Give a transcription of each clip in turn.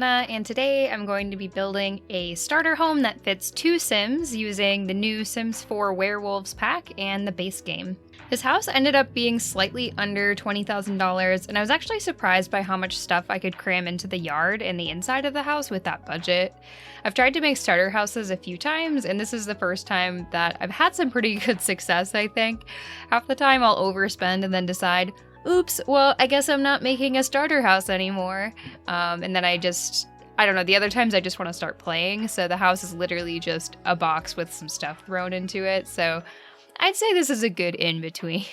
Hannah, and today I'm going to be building a starter home that fits 2 Sims using the new Sims 4 Werewolves pack and the base game. This house ended up being slightly under $20,000, and I was actually surprised by how much stuff I could cram into the yard and the inside of the house with that budget. I've tried to make starter houses a few times, and this is the first time that I've had some pretty good success, I think. Half the time I'll overspend and then decide, oops, well, I guess I'm not making a starter house anymore. And then I don't know, the other times I just want to start playing, so the house is literally just a box with some stuff thrown into it, so I'd say this is a good in-between.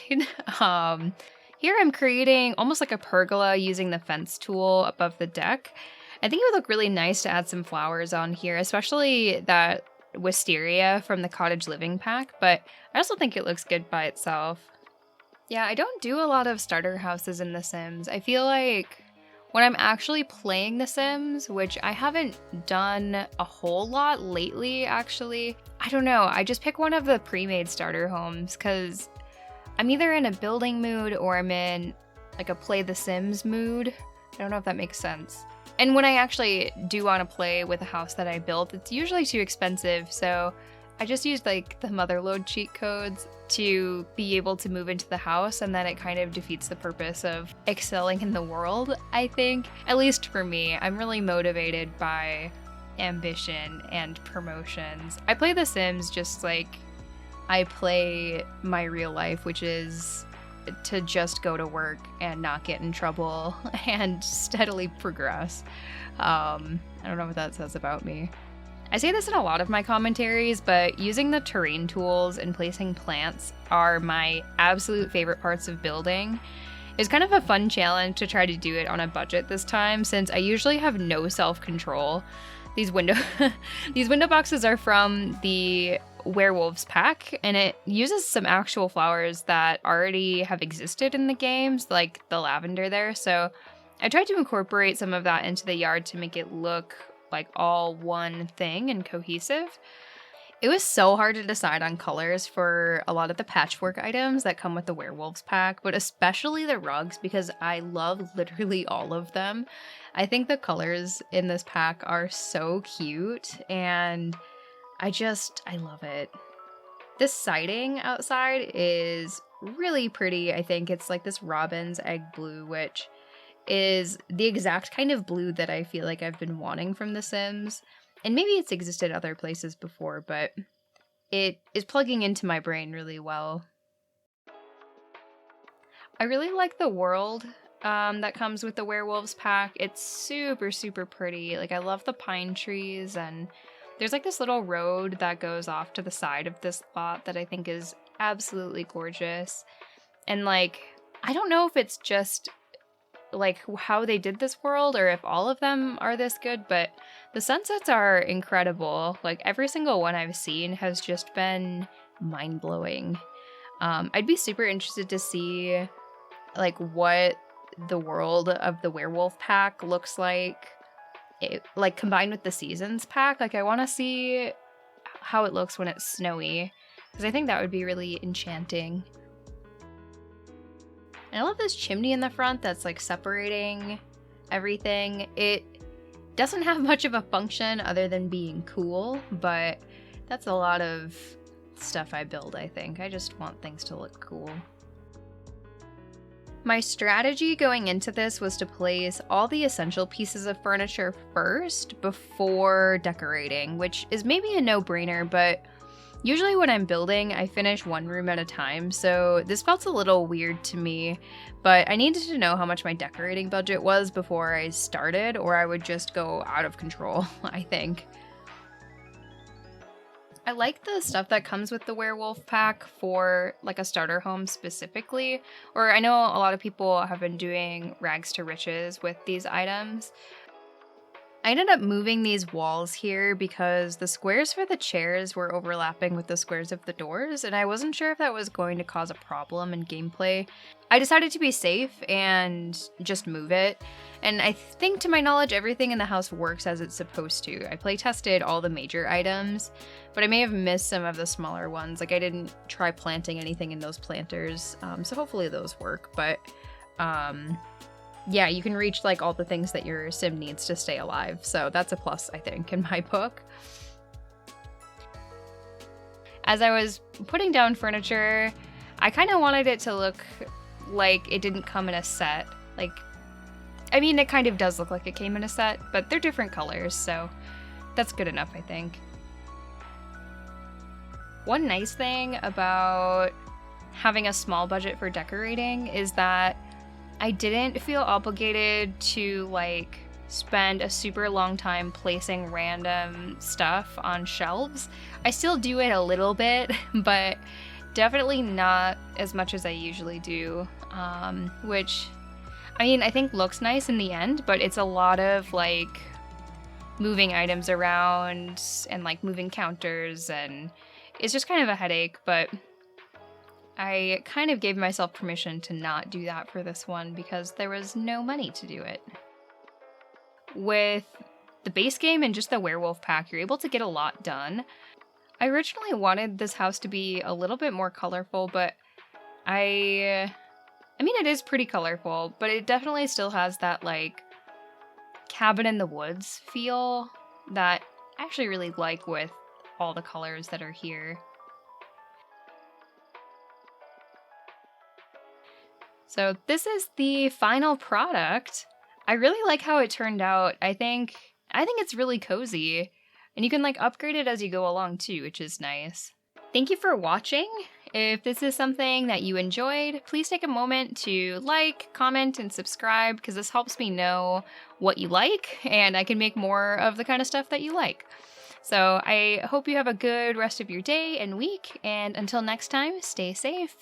Here I'm creating almost like a pergola using the fence tool above the deck. I think it would look really nice to add some flowers on here, especially that wisteria from the cottage living pack, but I also think it looks good by itself. Yeah, I don't do a lot of starter houses in The Sims. I feel like when I'm actually playing The Sims, which I haven't done a whole lot lately, actually, I don't know, I just pick one of the pre-made starter homes because I'm either in a building mood or I'm in like a play The Sims mood. I don't know if that makes sense. And when I actually do want to play with a house that I built, it's usually too expensive, so I just used like the motherload cheat codes to be able to move into the house, and then it kind of defeats the purpose of excelling in the world, I think. At least for me, I'm really motivated by ambition and promotions. I play The Sims just like I play my real life, which is to just go to work and not get in trouble and steadily progress. I don't know what that says about me. I say this in a lot of my commentaries, but using the terrain tools and placing plants are my absolute favorite parts of building. It's kind of a fun challenge to try to do it on a budget this time, since I usually have no self-control. These window boxes are from the Werewolves pack, and it uses some actual flowers that already have existed in the games, like the lavender there, so I tried to incorporate some of that into the yard to make it look like all one thing and cohesive. It was so hard to decide on colors for a lot of the patchwork items that come with the Werewolves pack, but especially the rugs because I love literally all of them. I think the colors in this pack are so cute and I love it. This siding outside is really pretty. I think it's like this robin's egg blue, which is the exact kind of blue that I feel like I've been wanting from The Sims. And maybe it's existed other places before, but it is plugging into my brain really well. I really like the world that comes with the Werewolves pack. It's super, super pretty. Like, I love the pine trees, and there's like this little road that goes off to the side of this lot that I think is absolutely gorgeous. And like, I don't know if it's just like how they did this world or if all of them are this good, but the sunsets are incredible. Like every single one I've seen has just been mind-blowing. I'd be super interested to see like what the world of the werewolf pack looks like, like combined with the seasons pack. Like I want to see how it looks when it's snowy, because I think that would be really enchanting. And I love this chimney in the front that's like separating everything. It doesn't have much of a function other than being cool, but that's a lot of stuff I build, I think. I just want things to look cool. My strategy going into this was to place all the essential pieces of furniture first before decorating, which is maybe a no-brainer, but usually when I'm building, I finish one room at a time, so this felt a little weird to me, but I needed to know how much my decorating budget was before I started, or I would just go out of control, I think. I like the stuff that comes with the werewolf pack for like a starter home specifically, or I know a lot of people have been doing rags to riches with these items. I ended up moving these walls here because the squares for the chairs were overlapping with the squares of the doors, and I wasn't sure if that was going to cause a problem in gameplay. I decided to be safe and just move it, and I think to my knowledge everything in the house works as it's supposed to. I play tested all the major items, but I may have missed some of the smaller ones. Like I didn't try planting anything in those planters, so hopefully those work, but yeah, you can reach like all the things that your sim needs to stay alive. So that's a plus, I think, in my book. As I was putting down furniture, I kind of wanted it to look like it didn't come in a set. Like, I mean, it kind of does look like it came in a set, but they're different colors, so that's good enough, I think. One nice thing about having a small budget for decorating is that I didn't feel obligated to like spend a super long time placing random stuff on shelves. I still do it a little bit, but definitely not as much as I usually do, which, I mean, I think looks nice in the end, but it's a lot of like moving items around and like moving counters, and it's just kind of a headache, but I kind of gave myself permission to not do that for this one because there was no money to do it. With the base game and just the werewolf pack, you're able to get a lot done. I originally wanted this house to be a little bit more colorful, but I mean, it is pretty colorful, but it definitely still has that like cabin in the woods feel that I actually really like with all the colors that are here. So this is the final product. I really like how it turned out. I think it's really cozy, and you can like upgrade it as you go along too, which is nice. Thank you for watching. If this is something that you enjoyed, please take a moment to like, comment, and subscribe because this helps me know what you like and I can make more of the kind of stuff that you like. So I hope you have a good rest of your day and week, and until next time, stay safe.